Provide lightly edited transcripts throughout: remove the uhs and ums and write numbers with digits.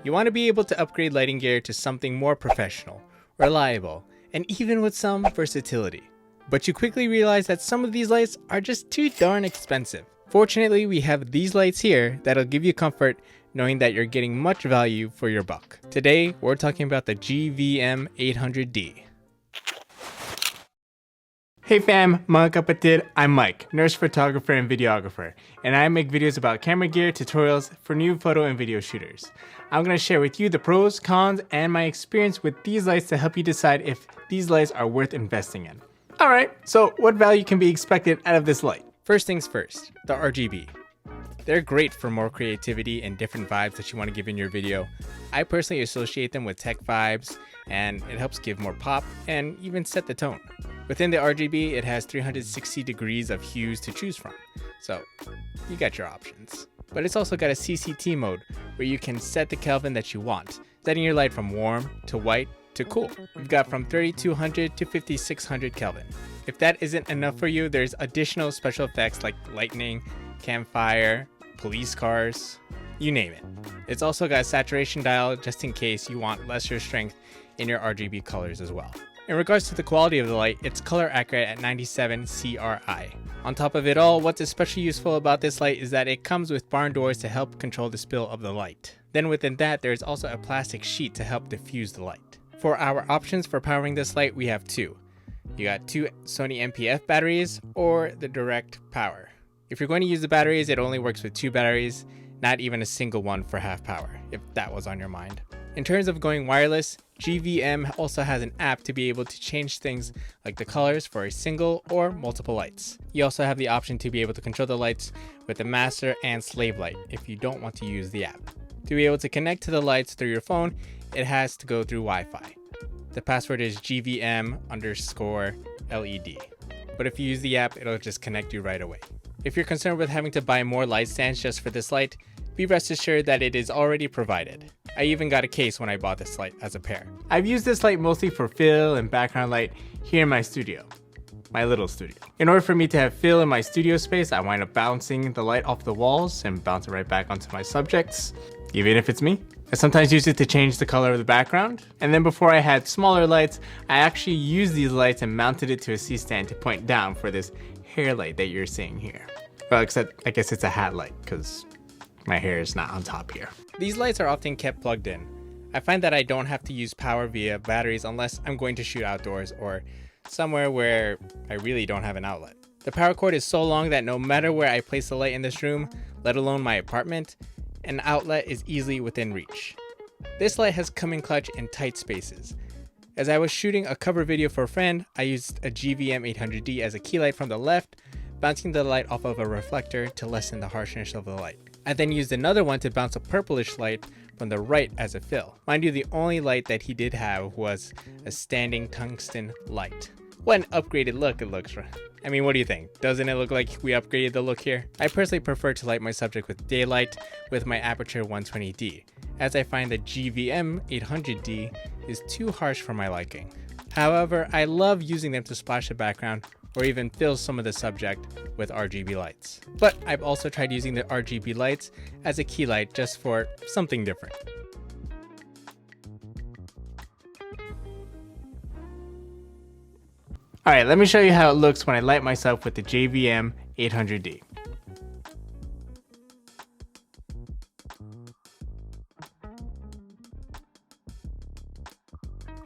You want to be able to upgrade lighting gear to something more professional, reliable, and even with some versatility. But you quickly realize that some of these lights are just too darn expensive. Fortunately, we have these lights here that'll give you comfort knowing that you're getting much value for your buck. Today, we're talking about the GVM 800D. Hey fam, mga kapatid, I'm Mike, nurse photographer and videographer, and I make videos about camera gear tutorials for new photo and video shooters. I'm going to share with you the pros, cons, and my experience with these lights to help you decide if these lights are worth investing in. Alright, so what value can be expected out of this light? First things first, the RGB. They're great for more creativity and different vibes that you want to give in your video. I personally associate them with tech vibes, and it helps give more pop and even set the tone. Within the RGB, it has 360 degrees of hues to choose from, so you got your options. But it's also got a CCT mode where you can set the Kelvin that you want, setting your light from warm to white to cool. We've got from 3200 to 5600 Kelvin. If that isn't enough for you, there's additional special effects like lightning, campfire, police cars, you name it. It's also got a saturation dial just in case you want lesser strength in your RGB colors as well. In regards to the quality of the light, it's color accurate at 97 CRI. On top of it all, what's especially useful about this light is that it comes with barn doors to help control the spill of the light. Then within that, there's also a plastic sheet to help diffuse the light. For our options for powering this light, we have two. You got two Sony MPF batteries or the direct power. If you're going to use the batteries, it only works with two batteries, not even a single one for half power, if that was on your mind. In terms of going wireless, GVM also has an app to be able to change things like the colors for a single or multiple lights. You also have the option to be able to control the lights with the master and slave light if you don't want to use the app. To be able to connect to the lights through your phone, it has to go through Wi-Fi. The password is GVM_LED. But if you use the app, it'll just connect you right away. If you're concerned with having to buy more light stands just for this light, be rest assured that it is already provided. I even got a case when I bought this light as a pair. I've used this light mostly for fill and background light here in my studio. My little studio. In order for me to have fill in my studio space, I wind up bouncing the light off the walls and bounce it right back onto my subjects, even if it's me. I sometimes use it to change the color of the background. And then before I had smaller lights, I actually used these lights and mounted it to a C-stand to point down for this hair light that you're seeing here. Well, except I guess it's a hat light because my hair is not on top here. These lights are often kept plugged in. I find that I don't have to use power via batteries unless I'm going to shoot outdoors or somewhere where I really don't have an outlet. The power cord is so long that no matter where I place the light in this room, let alone my apartment, an outlet is easily within reach. This light has come in clutch in tight spaces. As I was shooting a cover video for a friend, I used a GVM 800D as a key light from the left, bouncing the light off of a reflector to lessen the harshness of the light. I then used another one to bounce a purplish light from the right as a fill. Mind you, the only light that he did have was a standing tungsten light. What an upgraded look it looks. I mean, what do you think? Doesn't it look like we upgraded the look here? I personally prefer to light my subject with daylight with my aperture 120D, as I find the GVM 800D is too harsh for my liking. However, I love using them to splash the background or even fill some of the subject with RGB lights. But I've also tried using the RGB lights as a key light just for something different. Alright, let me show you how it looks when I light myself with the GVM 800D.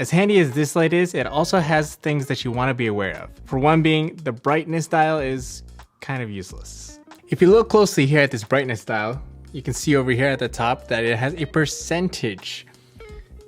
As handy as this light is, it also has things that you want to be aware of. For one being, the brightness dial is kind of useless. If you look closely here at this brightness dial, you can see over here at the top that it has a percentage.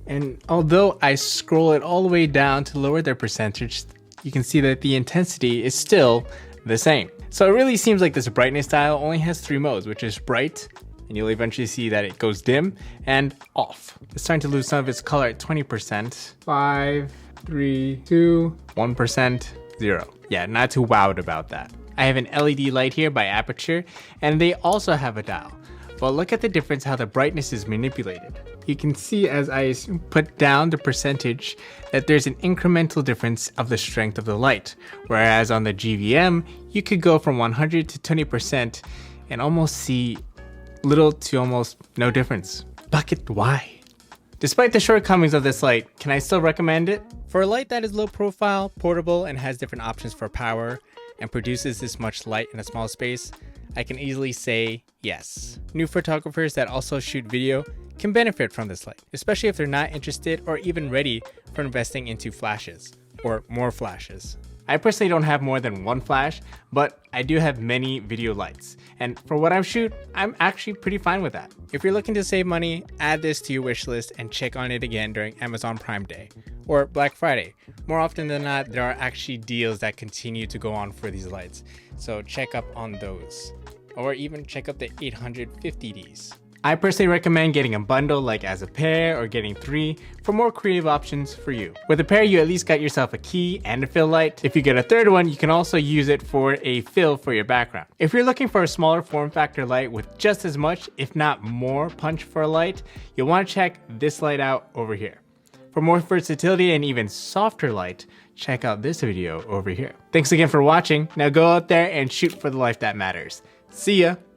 And although I scroll it all the way down to lower the percentage, you can see that the intensity is still the same. So it really seems like this brightness dial only has three modes, which is bright, and you'll eventually see that it goes dim, and off. It's starting to lose some of its color at 20%. 5, 3, 2, 1%, 0. Yeah, not too wowed about that. I have an LED light here by Aperture, and they also have a dial. But look at the difference how the brightness is manipulated. You can see as I put down the percentage that there's an incremental difference of the strength of the light. Whereas on the GVM, you could go from 100 to 20% and almost see little to almost no difference. Bucket, why? Despite the shortcomings of this light, can I still recommend it? For a light that is low profile, portable, and has different options for power, and produces this much light in a small space, I can easily say yes. New photographers that also shoot video can benefit from this light, especially if they're not interested or even ready for investing into flashes, or more flashes. I personally don't have more than one flash, but I do have many video lights. And for what I shoot, I'm actually pretty fine with that. If you're looking to save money, add this to your wish list and check on it again during Amazon Prime Day or Black Friday. More often than not, there are actually deals that continue to go on for these lights. So check up on those. Or even check out the 850Ds. I personally recommend getting a bundle like as a pair or getting 3 for more creative options for you. With a pair, you at least got yourself a key and a fill light. If you get a third one, you can also use it for a fill for your background. If you're looking for a smaller form factor light with just as much, if not more punch for a light, you'll want to check this light out over here. For more versatility and even softer light, check out this video over here. Thanks again for watching. Now go out there and shoot for the life that matters. See ya!